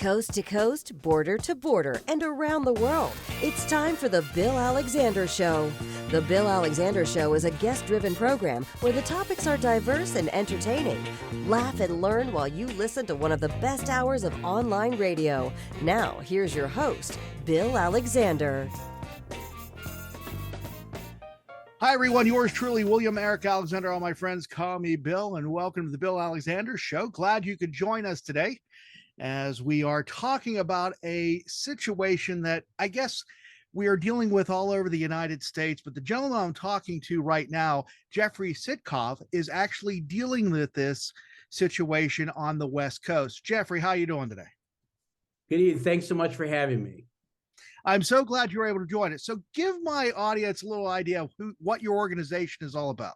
Coast to coast, border to border, and around the world, it's time for The Bill Alexander Show. The Bill Alexander Show is a guest-driven program where the topics are diverse and entertaining. Laugh and learn while you listen to one of the best hours of online radio. Now, here's your host, Bill Alexander. Hi, everyone. Yours truly, William Eric Alexander. All my friends call me Bill, and welcome to the Bill Alexander Show. Glad you could join us today as we are talking about a situation that I guess we are dealing with all over the United States. But the gentleman I'm talking to right now, Jeffery Sitcov, is actually dealing with this situation on the West Coast. Jeffrey, how are you doing today? Good evening. Thanks so much for having me. I'm so glad you were able to join us. So give my audience a little idea of what your organization is all about.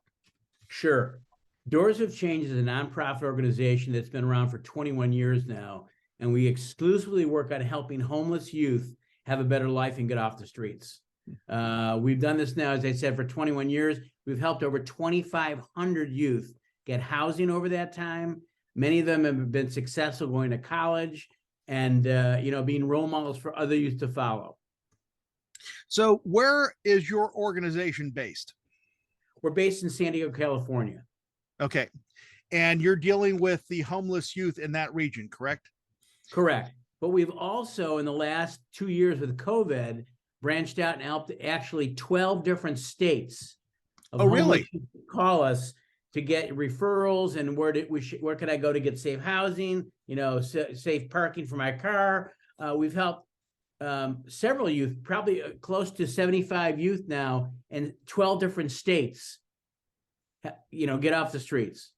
Sure. Doors of Change is a nonprofit organization that's been around for 21 years now, and we exclusively work on helping homeless youth have a better life and get off the streets. We've done this now, as I said, for 21 years. We've helped over 2,500 youth get housing over that time. Many of them have been successful going to college and being role models for other youth to follow. So where is your organization based? We're based in San Diego, California. Okay. And you're dealing with the homeless youth in that region, correct? Correct. But we've also, in the last 2 years with COVID, branched out and helped actually 12 different states. Oh, really? Call us to get referrals and where could I go to get safe housing, safe parking for my car. We've helped several youth, probably close to 75 youth now in 12 different states, get off the streets.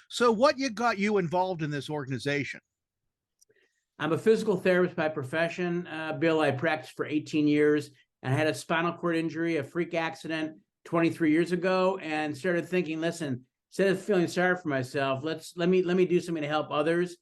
So what got you involved in this organization? I'm a physical therapist by profession, Bill. I practiced for 18 years and I had a spinal cord injury, a freak accident 23 years ago, and started thinking, listen, instead of feeling sorry for myself, let me do something to help others,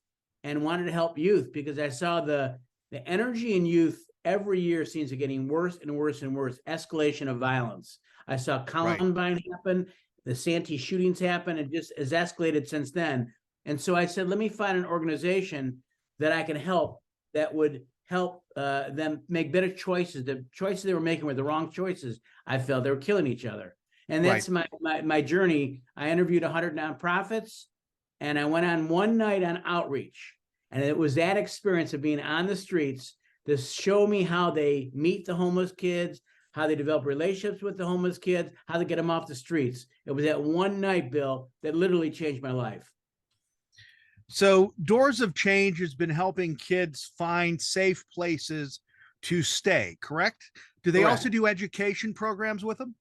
and wanted to help youth because I saw the energy in youth every year seems to be getting worse and worse and worse, escalation of violence. I saw Columbine happen, the Santee shootings happen, and just has escalated since then. And so I said, let me find an organization that I can help that would help them make better choices. The choices they were making were the wrong choices. I felt they were killing each other. And that's my journey. I interviewed 100 nonprofits, and I went on one night on outreach. And it was that experience of being on the streets to show me how they meet the homeless kids, how they develop relationships with the homeless kids, how they get them off the streets. It was that one night, Bill, that literally changed my life. So Doors of Change has been helping kids find safe places to stay, correct? Do they also do education programs with them?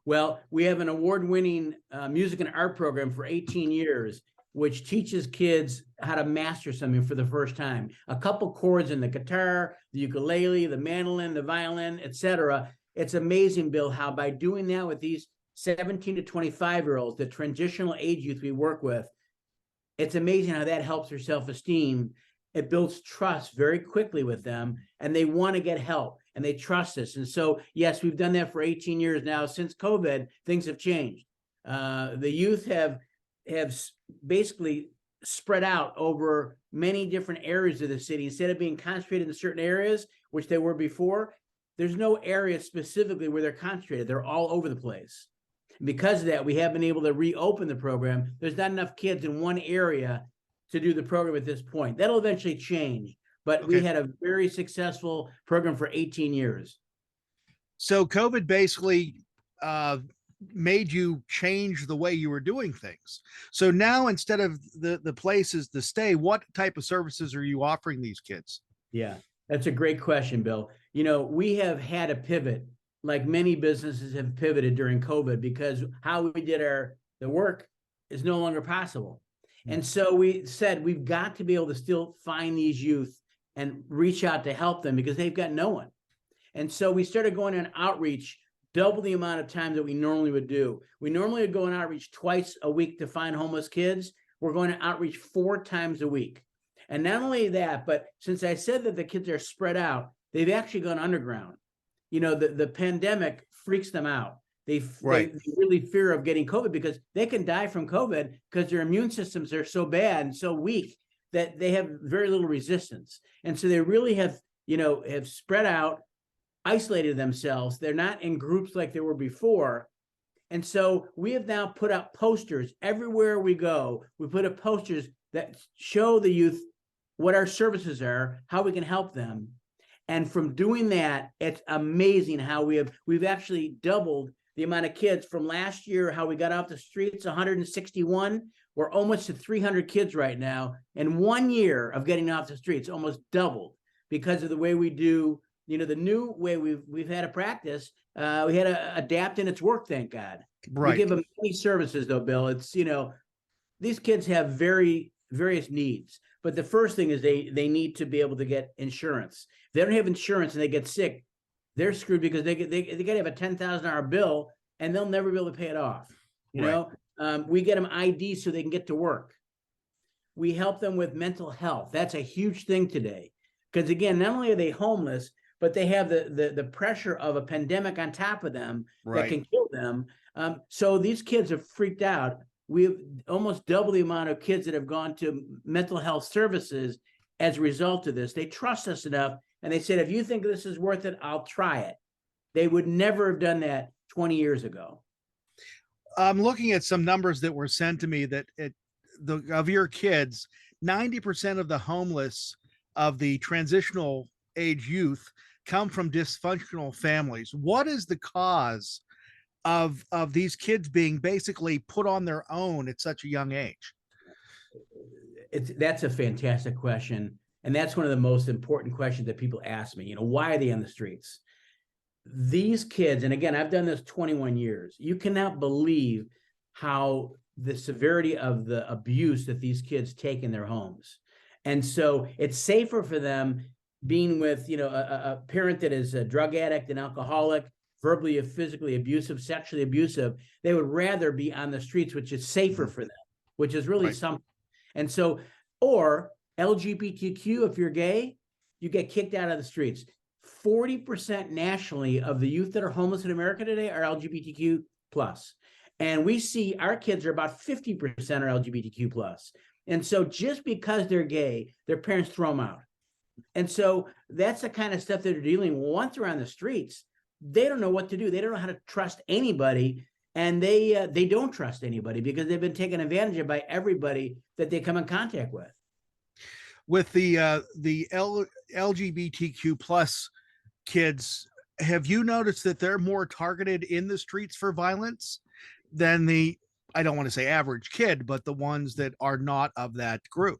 Well, we have an award-winning music and art program for 18 years, which teaches kids how to master something for the first time. A couple chords in the guitar, the ukulele, the mandolin, the violin, etc. It's amazing, Bill, how by doing that with these 17 to 25-year-olds, the transitional age youth we work with, it's amazing how that helps their self-esteem. It builds trust very quickly with them, and they want to get help, and they trust us. And so, yes, we've done that for 18 years now. Since COVID, things have changed. The youth have basically spread out over many different areas of the city. Instead of being concentrated in certain areas, which they were before, there's no area specifically where they're concentrated. They're all over the place. Because of that, we have been able to reopen the program. There's not enough kids in one area to do the program at this point. That'll eventually change, but we had a very successful program for 18 years. So COVID basically made you change the way you were doing things. So now instead of the places to stay, what type of services are you offering these kids? Yeah, that's a great question, Bill. We have had a pivot, like many businesses have pivoted during COVID, because how we did the work is no longer possible. And so we said, we've got to be able to still find these youth and reach out to help them because they've got no one. And so we started going on outreach, double the amount of time that we normally would do. We normally would go on outreach twice a week to find homeless kids. We're going to outreach 4 times a week. And not only that, but since I said that the kids are spread out, they've actually gone underground. The pandemic freaks them out. They really fear of getting COVID because they can die from COVID because their immune systems are so bad and so weak that they have very little resistance. And so they really have spread out, isolated themselves. They're not in groups like they were before. And so we have now put up posters everywhere we go. We put up posters that show the youth what our services are, how we can help them. And from doing that, it's amazing how we've actually doubled the amount of kids from last year, how we got off the streets, 161. We're almost to 300 kids right now. In 1 year of getting off the streets, almost doubled because of the way we do, the new way we've had to practice. We had to adapt and it's work, thank God. Right. We give them many services though, Bill. It's, these kids have various needs. But the first thing is they need to be able to get insurance. If they don't have insurance and they get sick, they're screwed because they got to have a $10,000 bill and they'll never be able to pay it off. We get them ID so they can get to work. We help them with mental health. That's a huge thing today. Because again, not only are they homeless, but they have the pressure of a pandemic on top of them that can kill them. So these kids are freaked out. We've almost double the amount of kids that have gone to mental health services as a result of this. They trust us enough, and they said, if you think this is worth it, I'll try it. They would never have done that 20 years ago. I'm looking at some numbers that were sent to me that of your kids, 90% of the homeless of the transitional age youth come from dysfunctional families. What is the cause of these kids being basically put on their own at such a young age? That's a fantastic question. And that's one of the most important questions that people ask me. Why are they on the streets? These kids, and again, I've done this 21 years. You cannot believe how the severity of the abuse that these kids take in their homes. And so it's safer for them being with, a parent that is a drug addict, an alcoholic, verbally or physically abusive, sexually abusive. They would rather be on the streets, which is safer for them, which is really something. And so, or LGBTQ, if you're gay, you get kicked out of the streets. 40% nationally of the youth that are homeless in America today are LGBTQ plus. And we see our kids are about 50% are LGBTQ plus. And so just because they're gay, their parents throw them out. And so that's the kind of stuff that they're dealing with. Once they're on the streets, they don't know what to do. They don't know how to trust anybody. And they don't trust anybody because they've been taken advantage of by everybody that they come in contact with. With the LGBTQ plus kids, have you noticed that they're more targeted in the streets for violence than the, I don't want to say average kid, but the ones that are not of that group?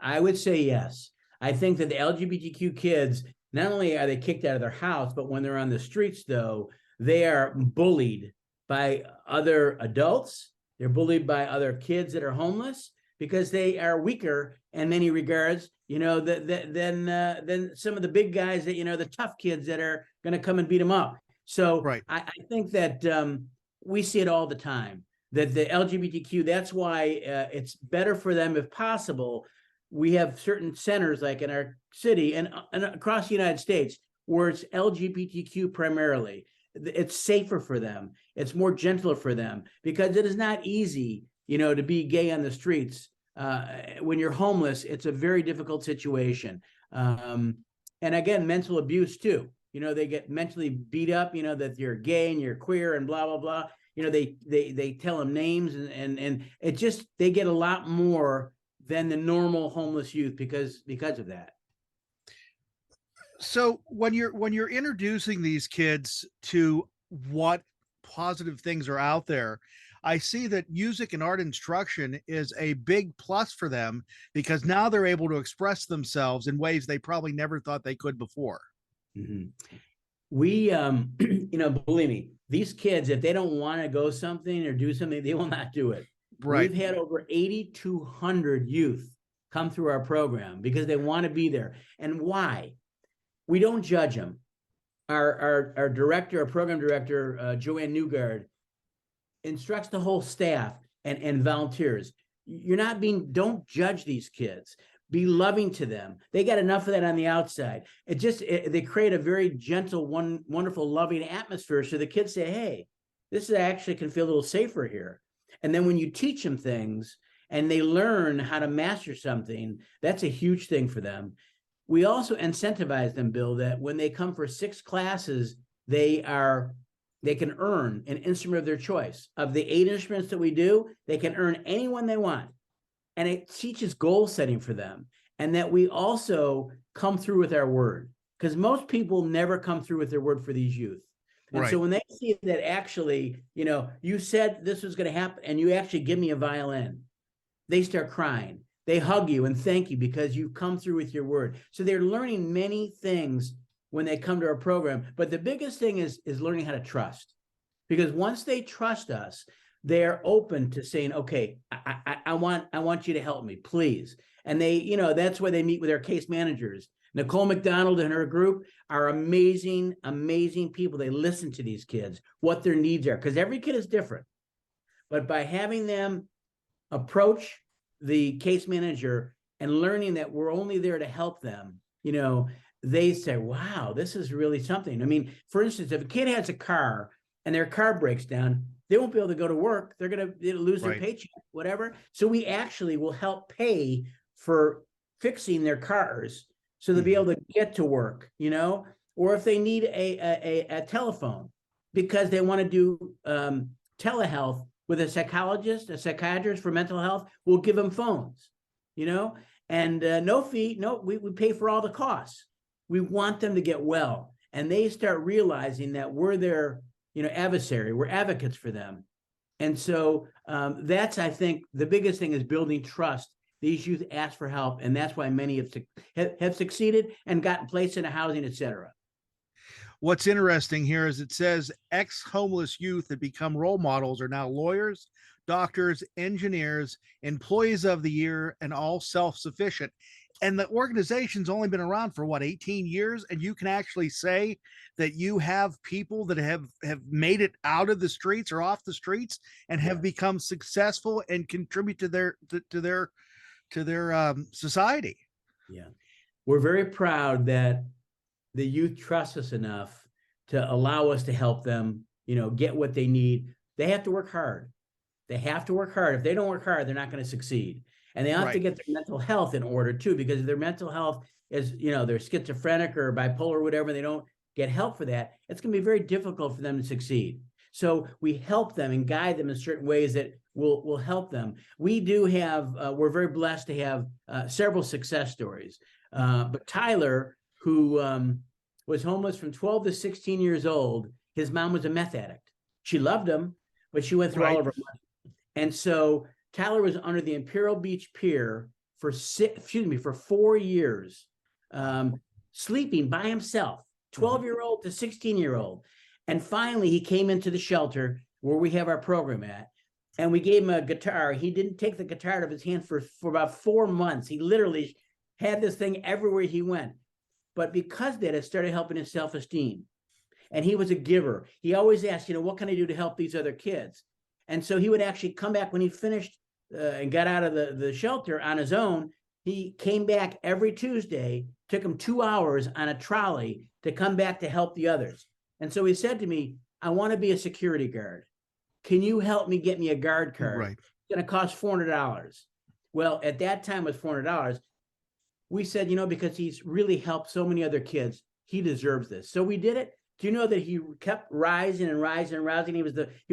I would say yes. I think that the LGBTQ kids, not only are they kicked out of their house, but when they're on the streets, though, they are bullied by other adults. They're bullied by other kids that are homeless because they are weaker in many regards, than some of the big guys that, the tough kids that are going to come and beat them up. So I think that we see it all the time, that the LGBTQ, that's why it's better for them if possible. We have certain centers like in our city and across the United States where it's LGBTQ primarily. It's safer for them. It's more gentler for them because it is not easy, to be gay on the streets. When you're homeless, it's a very difficult situation. And again, mental abuse too. They get mentally beat up, that you're gay and you're queer and blah, blah, blah. They tell them names and it just, they get a lot more than the normal homeless youth because of that. So when you're introducing these kids to what positive things are out there, I see that music and art instruction is a big plus for them because now they're able to express themselves in ways they probably never thought they could before. Mm-hmm. We, believe me, these kids, if they don't want to go something or do something, they will not do it. Right. We've had over 8,200 youth come through our program because they want to be there. And why? We don't judge them. Our director, our program director, Joanne Newgard, instructs the whole staff and volunteers. Don't judge these kids. Be loving to them. They got enough of that on the outside. They create a very gentle, wonderful, loving atmosphere. So the kids say, hey, this actually can feel a little safer here. And then when you teach them things and they learn how to master something, that's a huge thing for them. We also incentivize them, Bill, that when they come for 6 classes, they can earn an instrument of their choice. Of the 8 instruments that we do, they can earn any one they want. And it teaches goal setting for them. And that we also come through with our word, because most people never come through with their word for these youth. And so when they see that actually, you said this was going to happen and you actually give me a violin, they start crying. They hug you and thank you because you've come through with your word. So they're learning many things when they come to our program. But the biggest thing is learning how to trust. Because once they trust us, they're open to saying, okay, I want you to help me, please. And they, that's why they meet with their case managers. Nicole McDonald and her group are amazing, amazing people. They listen to these kids, what their needs are, because every kid is different. But by having them approach the case manager and learning that we're only there to help them, they say, wow, this is really something. I mean, for instance, if a kid has a car and their car breaks down, they won't be able to go to work. They're going to lose their paycheck, whatever. So we actually will help pay for fixing their cars so they'll be able to get to work, or if they need a telephone because they want to do telehealth with a psychiatrist for mental health, we'll give them phones, and no fee, we pay for all the costs. We want them to get well. And they start realizing that we're their, adversary, we're advocates for them. And so that's, I think, the biggest thing is building trust. These youth ask for help, and that's why many have succeeded and gotten placed in a housing, et cetera. What's interesting here is it says ex-homeless youth that become role models are now lawyers, doctors, engineers, employees of the year, and all self-sufficient. And the organization's only been around for 18 years. And you can actually say that you have people that have made it out of the streets or off the streets and have become successful and contribute to their society. Yeah. We're very proud that the youth trust us enough to allow us to help them, get what they need. They have to work hard. If they don't work hard, they're not going to succeed. And they have to get their mental health in order too, because if their mental health is, they're schizophrenic or bipolar or whatever, they don't get help for that, it's going to be very difficult for them to succeed. So we help them and guide them in certain ways that will help them. We do have, we're very blessed to have several success stories. But Tyler, who was homeless from 12 to 16 years old, his mom was a meth addict. She loved him, but she went through all of her money. And so Tyler was under the Imperial Beach Pier for 4 years, sleeping by himself, 12-year-old to 16-year-old. And finally, he came into the shelter where we have our program at, and we gave him a guitar. He didn't take the guitar out of his hand for about 4 months. He literally had this thing everywhere he went. But because of that, it started helping his self-esteem. And he was a giver. He always asked, what can I do to help these other kids? And so he would actually come back when he finished and got out of the shelter on his own. He came back every Tuesday, took him 2 hours on a trolley to come back to help the others. And so he said to me, I want to be a security guard. Can you help me get me a guard card? Right. It's going to cost $400. Well, at that time it was $400. We said, because he's really helped so many other kids, he deserves this. So we did it. Do you know that he kept rising and rising and rising? He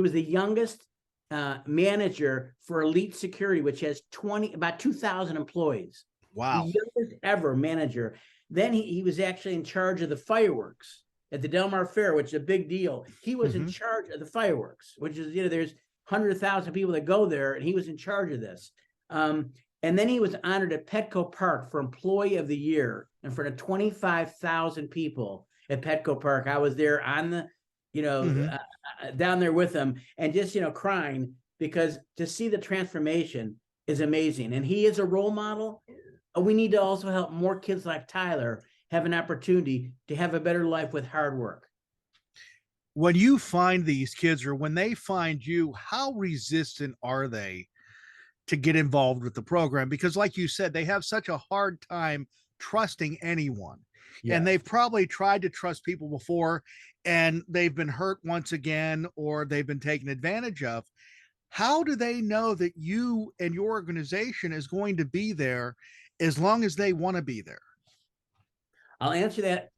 was the youngest manager for Elite Security, which has about 2,000 employees. Wow. The youngest ever manager. Then he was actually in charge of the fireworks at the Del Mar Fair, which is a big deal. He was in charge of the fireworks, which is, there's 100,000 people that go there, and he was in charge of this. And then he was honored at Petco Park for Employee of the Year in front of 25,000 people at Petco Park. I was there on the, down there with him and just, crying, because to see the transformation is amazing. And he is a role model. We need to also help more kids like Tyler have an opportunity to have a better life with hard work. When you find these kids, or when they find you, how resistant are they to get involved with the program? Because like you said, they have such a hard time trusting anyone. Yes. And they've probably tried to trust people before and they've been hurt once again, or they've been taken advantage of. how do they know that you and your organization is going to be there as long as they want to be there? I'll answer that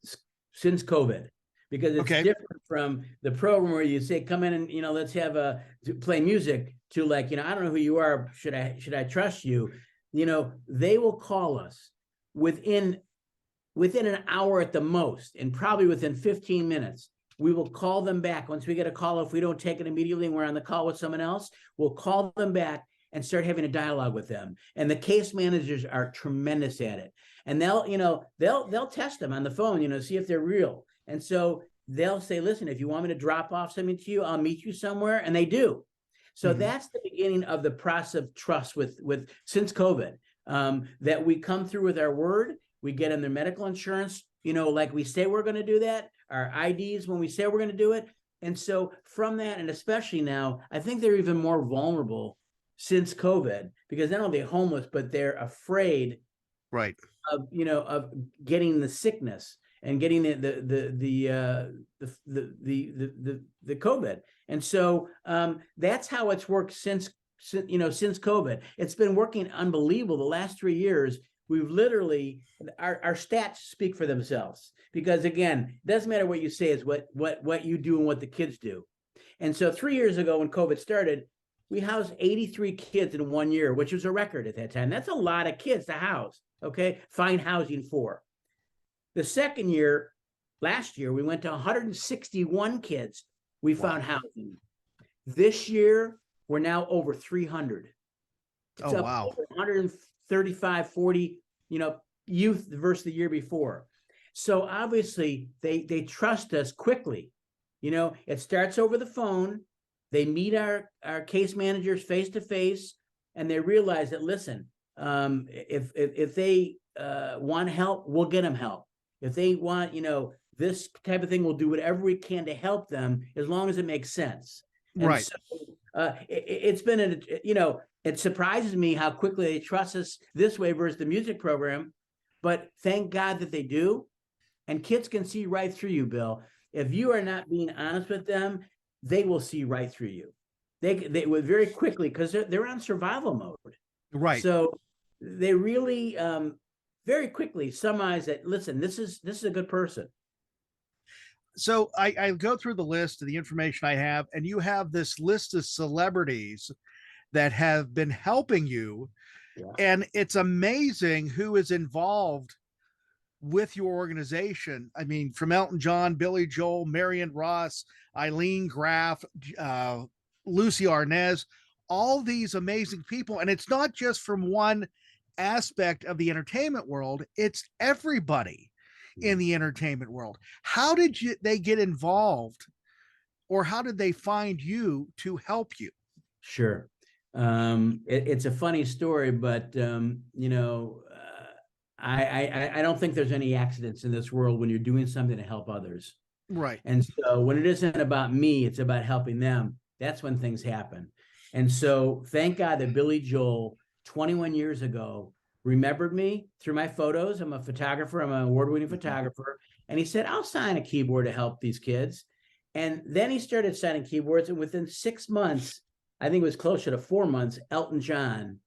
since COVID, because it's Okay. different from the program where you say, come in and, let's have play music, to like, I don't know who you are. Should I trust you? They will call us within an hour at the most, and probably within 15 minutes. We will call them back. Once we get a call, if we don't take it immediately and we're on the call with someone else, we'll call them back and start having a dialogue with them. And the case managers are tremendous at it. And they'll test them on the phone, see if they're real. And so they'll say, listen, if you want me to drop off something to you, I'll meet you somewhere. And they do. So that's the beginning of the process of trust with since COVID, that we come through with our word. We get them their medical insurance, like we say we're going to do that, our IDs when we say we're going to do it. And so from that, and especially now, I think they're even more vulnerable since COVID, because not only are they homeless, but they're afraid Right. of getting the sickness and getting the COVID. And so that's how it's worked since COVID. It's been working unbelievable. The last 3 years, we've literally, our stats speak for themselves, because again, it doesn't matter what you say, is what you do and what the kids do. And so 3 years ago, when COVID started, we housed 83 kids in 1 year, which was a record at that time. That's a lot of kids to house, okay? Find housing for. The second year, last year, we went to 161 kids. We found housing. This year, we're now over 300. It's up over 135, 40, youth versus the year before. So obviously, they trust us quickly. It starts over the phone. They meet our case managers face to face, and they realize that, listen, if they want help, we'll get them help. If they want, this type of thing, we'll do whatever we can to help them, as long as it makes sense. And right. So, it's been, it surprises me how quickly they trust us this way versus the music program, but thank God that they do. And kids can see right through you, Bill. If you are not being honest with them, they will see right through you. They would very quickly, because they're on survival mode. Right. So they really very quickly surmise that, listen, this is a good person. So I go through the list of the information I have, and you have this list of celebrities that have been helping you. Yeah. And it's amazing who is involved with your organization. I mean, from Elton John, Billy Joel, Marion Ross, Eileen Graff, Lucy Arnaz, all these amazing people. And it's not just from one aspect of the entertainment world, it's everybody in the entertainment world. How did they get involved, or how did they find you to help you? Sure. It's a funny story, but I don't think there's any accidents in this world when you're doing something to help others. Right. And so when it isn't about me, it's about helping them. That's when things happen. And so thank God that Billy Joel, 21 years ago, remembered me through my photos. I'm a photographer. I'm an award-winning photographer. And he said, I'll sign a keyboard to help these kids. And then he started signing keyboards. And within 6 months, I think it was closer to 4 months, Elton John,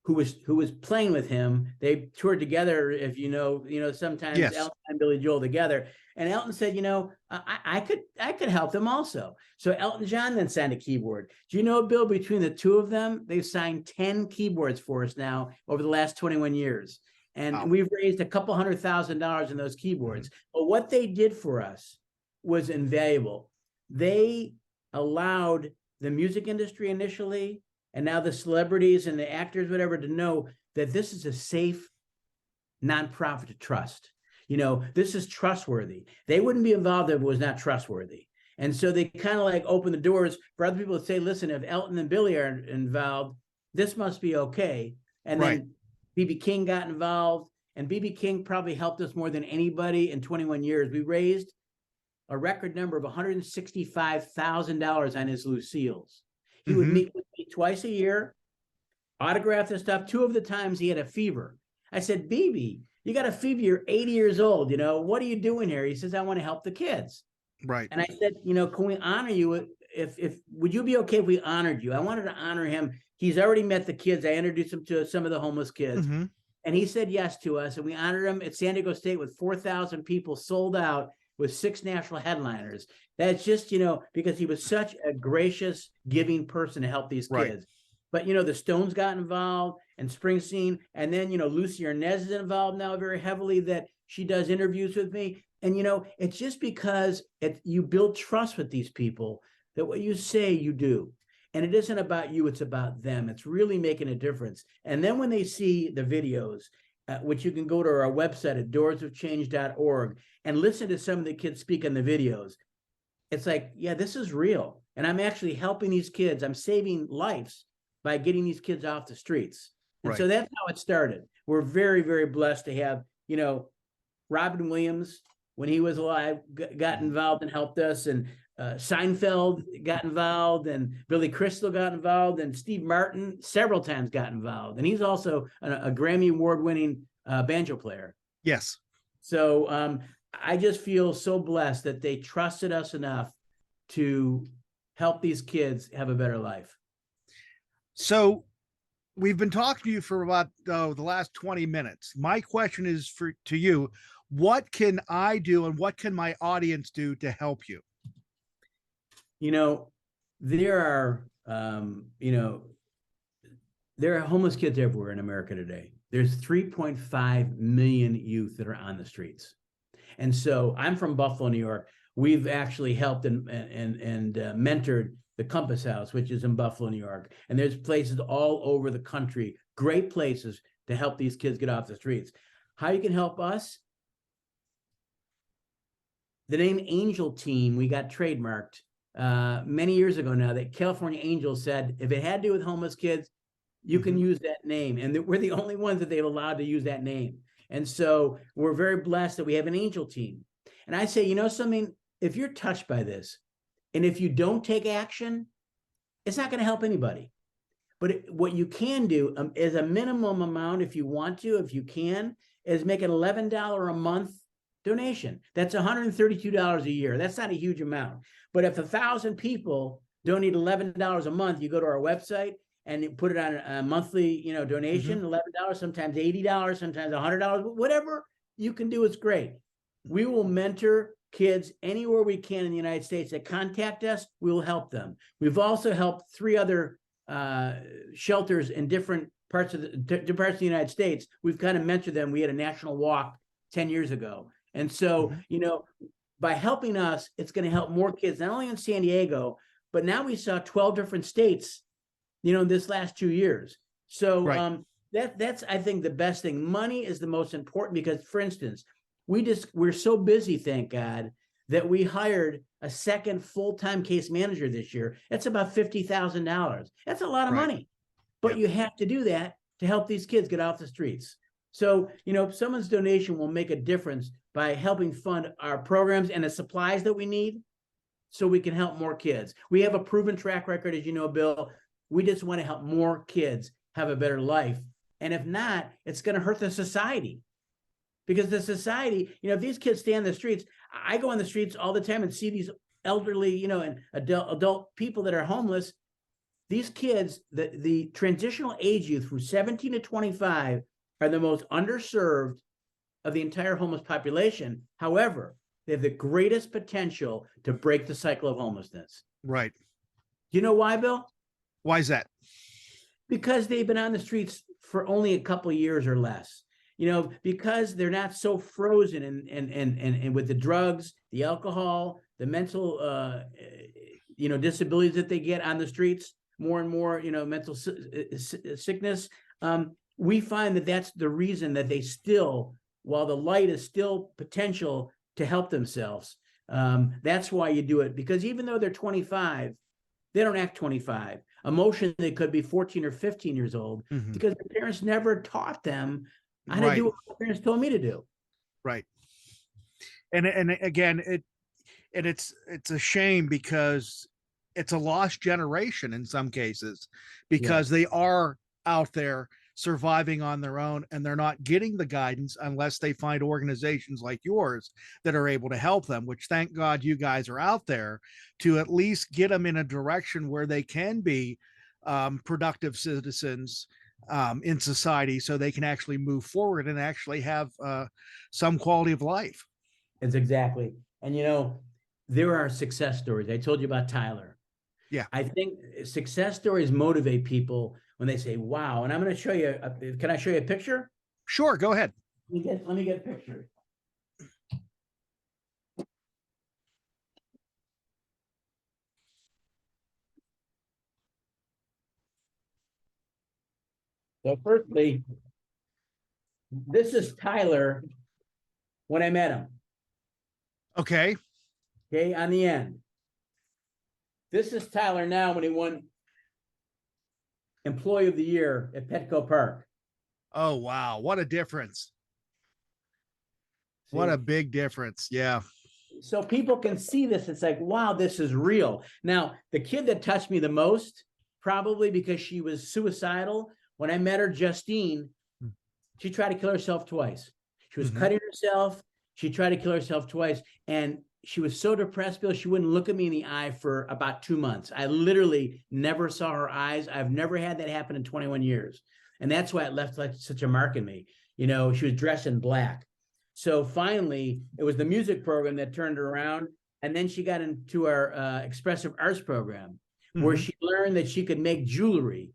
who was playing with him, they toured together. If sometimes yes. Elton and Billy Joel together. And Elton said, I could help them also. So Elton John then signed a keyboard. Do you know, Bill, between the two of them, they've signed 10 keyboards for us now over the last 21 years. And we've raised a couple $100,000 in those keyboards. But what they did for us was invaluable. They allowed the music industry initially, and now the celebrities and the actors, whatever, to know that this is a safe nonprofit to trust. This is trustworthy. They wouldn't be involved if it was not trustworthy. And so they kind of like open the doors for other people to say, listen, if Elton and Billy are involved, this must be okay. And right. Then B.B. King got involved, and B.B. King probably helped us more than anybody in 21 years. We raised a record number of $165,000 on his Lucille's. He would meet with me twice a year, autograph this stuff. 2 of the times he had a fever. I said, BB, you got a fever, you're 80 years old, what are you doing here? He says, I want to help the kids. Right. And I said, can we honor you if would you be okay if we honored you? I wanted to honor him. He's already met the kids. I introduced him to some of the homeless kids, and he said yes to us, and we honored him at San Diego State with 4,000 people, sold out, with 6 national headliners. That's just, because he was such a gracious, giving person to help these kids. Right. But, the Stones got involved, and Springsteen, and then, Lucy Arnaz is involved now very heavily, that she does interviews with me. And, it's just because you build trust with these people that what you say, you do. And it isn't about you, it's about them. It's really making a difference. And then when they see the videos, which you can go to our website at doorsofchange.org and listen to some of the kids speak on the videos, it's like, yeah, this is real. And I'm actually helping these kids. I'm saving lives by getting these kids off the streets. And so that's how it started. We're very, very blessed to have, Robin Williams, when he was alive, got involved and helped us, and Seinfeld got involved, and Billy Crystal got involved, and Steve Martin several times got involved. And he's also a Grammy award-winning banjo player. Yes. So I just feel so blessed that they trusted us enough to help these kids have a better life. So we've been talking to you for about the last 20 minutes. My question is to you, what can I do and what can my audience do to help you? There are homeless kids everywhere in America today. There's 3.5 million youth that are on the streets. And so I'm from Buffalo, New York. We've actually helped and mentored the Compass House, which is in Buffalo, New York. And there's places all over the country, great places to help these kids get off the streets. How you can help us? The name Angel Team, we got trademarked many years ago now, that California Angels said, if it had to do with homeless kids, you can use that name. And we're the only ones that they've allowed to use that name. And so we're very blessed that we have an Angel Team. And I say, something, if you're touched by this, and if you don't take action, it's not going to help anybody. But what you can do is a minimum amount, if you want to, if you can, is make an $11 a month donation. That's $132 a year. That's not a huge amount. But if 1,000 people donate $11 a month, you go to our website and you put it on a monthly, donation, $11, sometimes $80, sometimes $100, whatever you can do is great. We will mentor kids anywhere we can in the United States that contact us. We will help them. We've also helped 3 other shelters in different parts of the United States. We've kind of mentored them. We had a national walk 10 years ago. And so, by helping us, it's going to help more kids, not only in San Diego, but now we saw 12 different states, this last 2 years. So that's, I think, the best thing. Money is the most important because, for instance, we're so busy, thank God, that we hired a second full-time case manager this year. That's about $50,000. That's a lot of money, but you have to do that to help these kids get off the streets. So, someone's donation will make a difference by helping fund our programs and the supplies that we need so we can help more kids. We have a proven track record, as you know, Bill. We just want to help more kids have a better life. And if not, it's going to hurt the society. Because the society, if these kids stay on the streets, I go on the streets all the time and see these elderly, and adult people that are homeless. These kids, the transitional age youth from 17 to 25 are the most underserved of the entire homeless population. However, they have the greatest potential to break the cycle of homelessness. Right. Do you know why, Bill? Why is that? Because they've been on the streets for only a couple of years or less. Because they're not so frozen and with the drugs, the alcohol, the mental, disabilities that they get on the streets, more and more, mental sickness. We find that that's the reason that they still, while the light is still potential to help themselves, that's why you do it. Because even though they're 25, they don't act 25. Emotionally, they could be 14 or 15 years old because their parents never taught them how to do what my parents told me to do. Right. And again, it's a shame because it's a lost generation in some cases because they are out there surviving on their own, and they're not getting the guidance unless they find organizations like yours that are able to help them, which thank God you guys are out there to at least get them in a direction where they can be productive citizens in society, so they can actually move forward and actually have some quality of life. It's exactly. And there are success stories. I told you about Tyler. Yeah. I think success stories motivate people when they say, wow. And I'm going to show you. Can I show you a picture? Sure. Go ahead. Let me get a picture. So firstly, this is Tyler when I met him. Okay. Okay, on the end. This is Tyler now when he won Employee of the Year at Petco Park. Oh, wow. What a difference. See? What a big difference. Yeah. So people can see this. It's like, wow, this is real. Now, the kid that touched me the most, probably because she was suicidal, when I met her, Justine, she tried to kill herself twice. She was cutting herself. She tried to kill herself twice. And she was so depressed, Bill, she wouldn't look at me in the eye for about 2 months. I literally never saw her eyes. I've never had that happen in 21 years. And that's why it left like such a mark in me. She was dressed in black. So finally, it was the music program that turned her around. And then she got into our expressive arts program, where she learned that she could make jewelry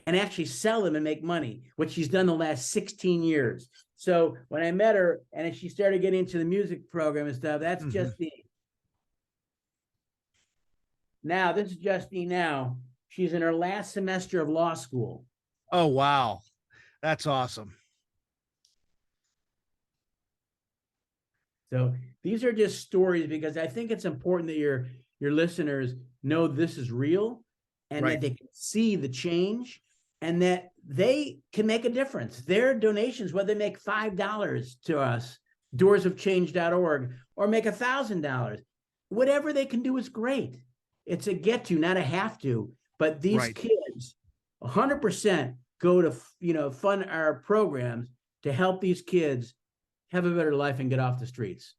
and actually sell them and make money, which she's done the last 16 years. So when I met her and she started getting into the music program and stuff, that's Justine. Now, this is Justine now. She's in her last semester of law school. Oh, wow. That's awesome. So these are just stories, because I think it's important that your listeners know this is real, and that they can see the change, and that they can make a difference. Their donations, whether they make $5 to us, doorsofchange.org, or make $1,000, whatever they can do is great. It's a get to, not a have to. But these kids, 100% go to fund our programs to help these kids have a better life and get off the streets.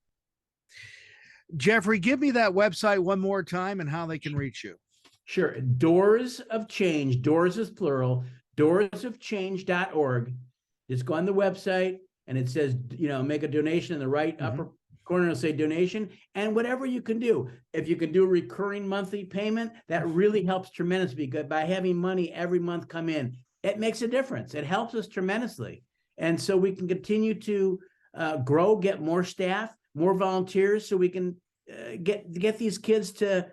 Jeffrey, give me that website one more time and how they can reach you. Sure. Doors of Change, doors is plural, doorsofchange.org. Just go on the website and it says, make a donation in the right upper corner. It'll say donation, and whatever you can do. If you can do a recurring monthly payment, that really helps tremendously, because by having money every month come in, it makes a difference. It helps us tremendously. And so we can continue to grow, get more staff, more volunteers, so we can get these kids to,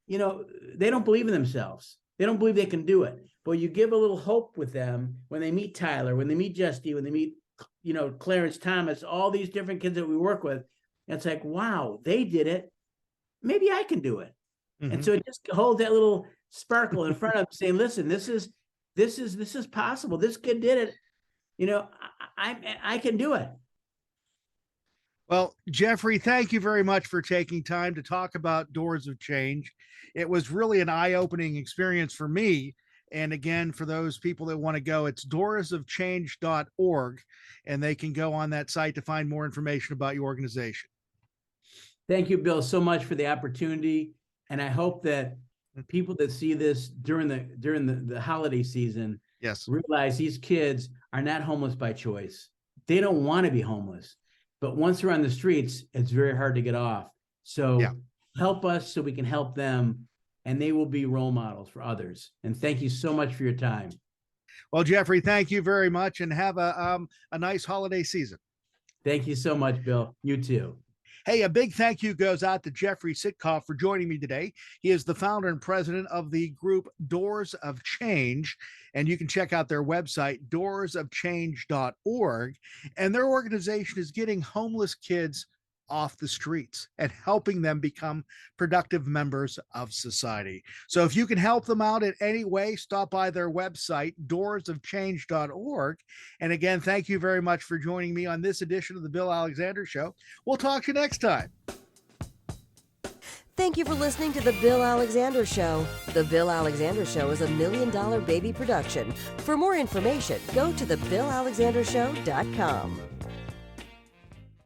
they don't believe in themselves. They don't believe they can do it. But you give a little hope with them when they meet Tyler, when they meet Justine, when they meet, Clarence Thomas, all these different kids that we work with. It's like, wow, they did it. Maybe I can do it. And so it just holds that little sparkle in front of them, saying, listen, this is possible. This kid did it. I can do it. Well, Jeffrey, thank you very much for taking time to talk about Doors of Change. It was really an eye-opening experience for me. And again, for those people that want to go, it's doorsofchange.org, and they can go on that site to find more information about your organization. Thank you, Bill, so much for the opportunity. And I hope that people that see this during the holiday season realize these kids are not homeless by choice. They don't want to be homeless. But once they're on the streets, it's very hard to get off. So help us so we can help them, and they will be role models for others. And thank you so much for your time. Well, Jeffrey, thank you very much, and have a nice holiday season. Thank you so much, Bill. You too. Hey, a big thank you goes out to Jeffery Sitcov for joining me today. He is the founder and president of the group Doors of Change, and you can check out their website, doorsofchange.org. And their organization is getting homeless kids off the streets and helping them become productive members of society. So if you can help them out in any way, stop by their website, doorsofchange.org. And again, thank you very much for joining me on this edition of the Bill Alexander Show. We'll talk to you next time. Thank you for listening to The Bill Alexander Show. The Bill Alexander Show is a $1 Million Baby production. For more information, go to thebillalexandershow.com.